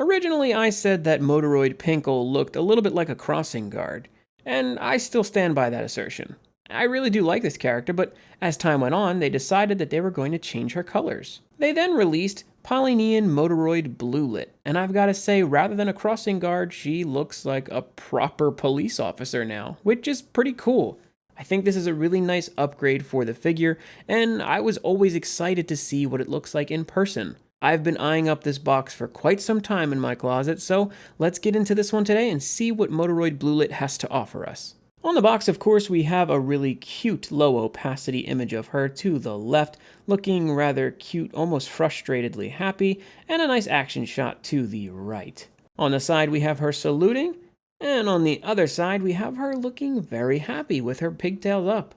Originally, I said that Motoroid Pinkle looked a little bit like a crossing guard, and I still stand by that assertion. I really do like this character, but as time went on, they decided that they were going to change her colors. They then released Polynian Motoroid Bleuet, and I've got to say, rather than a crossing guard, she looks like a proper police officer now, which is pretty cool. I think this is a really nice upgrade for the figure, and I was always excited to see what it looks like in person. I've been eyeing up this box for quite some time in my closet, so let's get into this one today and see what Motoroid Bleuet has to offer us. On the box, of course, we have a really cute low opacity image of her to the left, looking rather cute, almost frustratedly happy, and a nice action shot to the right. On the side, we have her saluting, and on the other side, we have her looking very happy with her pigtails up.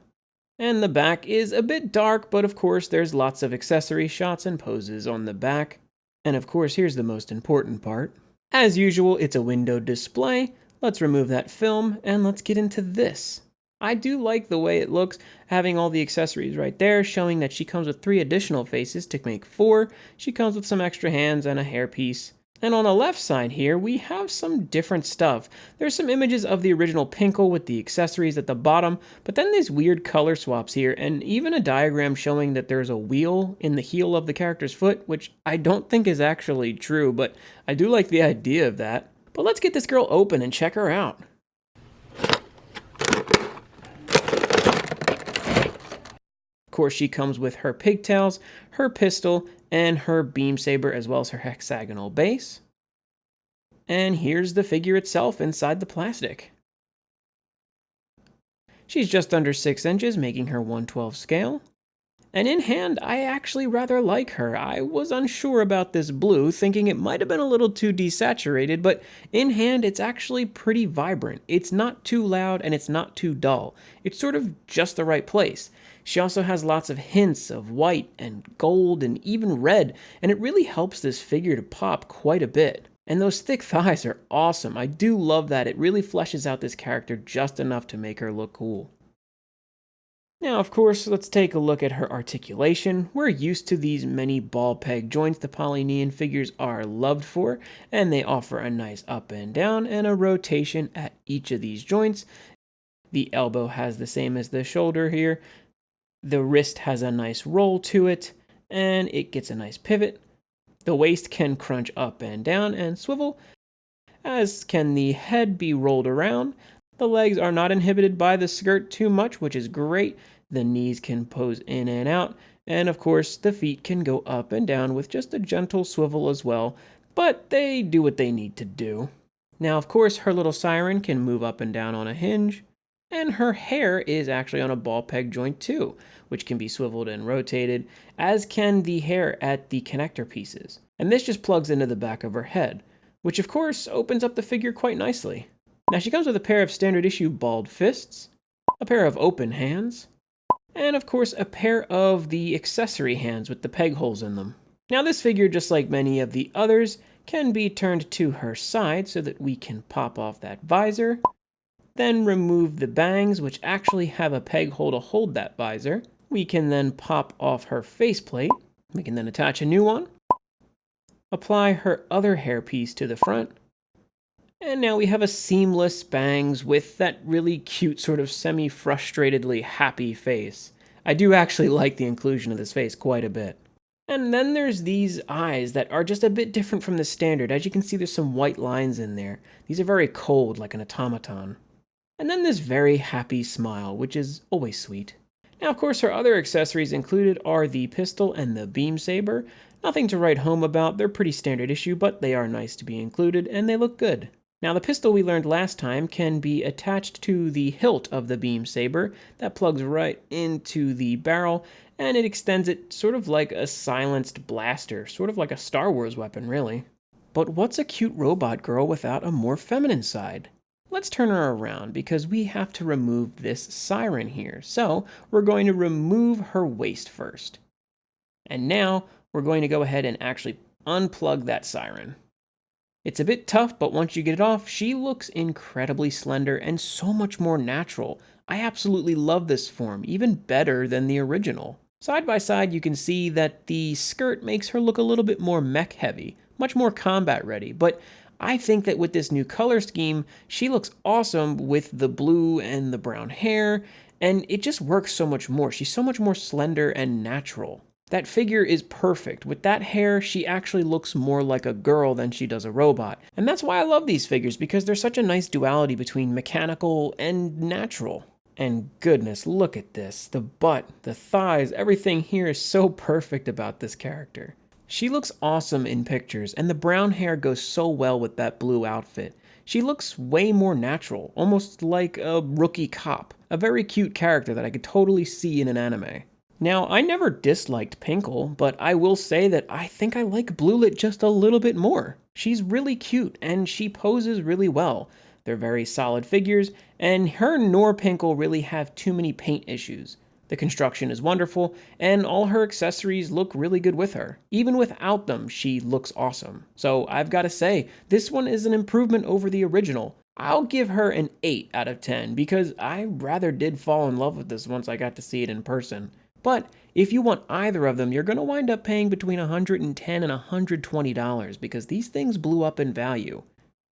And the back is a bit dark, but of course there's lots of accessory shots and poses on the back. And of course, here's the most important part. As usual, it's a windowed display. Let's remove that film and let's get into this. I do like the way it looks, having all the accessories right there, showing that she comes with 3 additional faces to make 4. She comes with some extra hands and a hairpiece. And on the left side here, we have some different stuff. There's some images of the original Pinkle with the accessories at the bottom, but then these weird color swaps here, and even a diagram showing that there's a wheel in the heel of the character's foot, which I don't think is actually true, but I do like the idea of that. But let's get this girl open and check her out. Of course, she comes with her pigtails, her pistol, and her beam saber, as well as her hexagonal base. And here's the figure itself inside the plastic. She's just under 6 inches, making her 1/12 scale. And in hand, I actually rather like her. I was unsure about this blue, thinking it might have been a little too desaturated, but in hand, it's actually pretty vibrant. It's not too loud and it's not too dull. It's sort of just the right place. She also has lots of hints of white and gold and even red, and it really helps this figure to pop quite a bit. And those thick thighs are awesome. I do love that. It really fleshes out this character just enough to make her look cool. Now, of course, let's take a look at her articulation. We're used to these many ball peg joints the Polynian figures are loved for, and they offer a nice up and down and a rotation at each of these joints. The elbow has the same as the shoulder here. The wrist has a nice roll to it, and it gets a nice pivot. The waist can crunch up and down and swivel, as can the head be rolled around. The legs are not inhibited by the skirt too much, which is great. The knees can pose in and out, and of course the feet can go up and down with just a gentle swivel as well, but they do what they need to do. Now, of course, her little siren can move up and down on a hinge, and her hair is actually on a ball peg joint too, which can be swiveled and rotated, as can the hair at the connector pieces. And this just plugs into the back of her head, which of course opens up the figure quite nicely. Now she comes with a pair of standard issue balled fists, a pair of open hands, and of course a pair of the accessory hands with the peg holes in them. Now this figure, just like many of the others, can be turned to her side so that we can pop off that visor, then remove the bangs, which actually have a peg hole to hold that visor. We can then pop off her faceplate. We can then attach a new one, apply her other hairpiece to the front, and now we have a seamless bangs with that really cute sort of semi-frustratedly happy face. I do actually like the inclusion of this face quite a bit. And then there's these eyes that are just a bit different from the standard. As you can see, there's some white lines in there. These are very cold, like an automaton. And then this very happy smile, which is always sweet. Now, of course, her other accessories included are the pistol and the beam saber. Nothing to write home about. They're pretty standard issue, but they are nice to be included, and they look good. Now, the pistol we learned last time can be attached to the hilt of the beam saber. That plugs right into the barrel, and it extends it sort of like a silenced blaster, sort of like a Star Wars weapon, really. But what's a cute robot girl without a more feminine side? Let's turn her around because we have to remove this siren here. So we're going to remove her waist first. And now we're going to go ahead and actually unplug that siren. It's a bit tough, but once you get it off, she looks incredibly slender and so much more natural. I absolutely love this form, even better than the original. Side by side, you can see that the skirt makes her look a little bit more mech heavy, much more combat ready. But I think that with this new color scheme, she looks awesome with the blue and the brown hair, and it just works so much more. She's so much more slender and natural. That figure is perfect. With that hair, she actually looks more like a girl than she does a robot. And that's why I love these figures, because there's such a nice duality between mechanical and natural. And goodness, look at this. The butt, the thighs, everything here is so perfect about this character. She looks awesome in pictures, and the brown hair goes so well with that blue outfit. She looks way more natural, almost like a rookie cop. A very cute character that I could totally see in an anime. Now, I never disliked Pinkle, but I will say that I think I like Bleuet just a little bit more. She's really cute, and she poses really well. They're very solid figures, and her nor Pinkle really have too many paint issues. The construction is wonderful, and all her accessories look really good with her. Even without them, she looks awesome. So I've got to say, this one is an improvement over the original. I'll give her an 8 out of 10, because I rather did fall in love with this once I got to see it in person. But if you want either of them, you're going to wind up paying between $110 and $120 because these things blew up in value.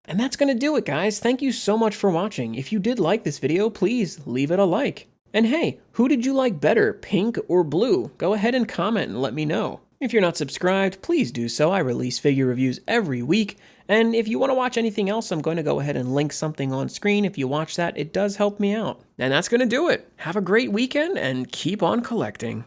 And that's going to do it, guys. Thank you so much for watching. If you did like this video, please leave it a like. And hey, who did you like better, pink or blue? Go ahead and comment and let me know. If you're not subscribed, please do so. I release figure reviews every week. And if you want to watch anything else, I'm going to go ahead and link something on screen. If you watch that, it does help me out. And that's going to do it. Have a great weekend and keep on collecting.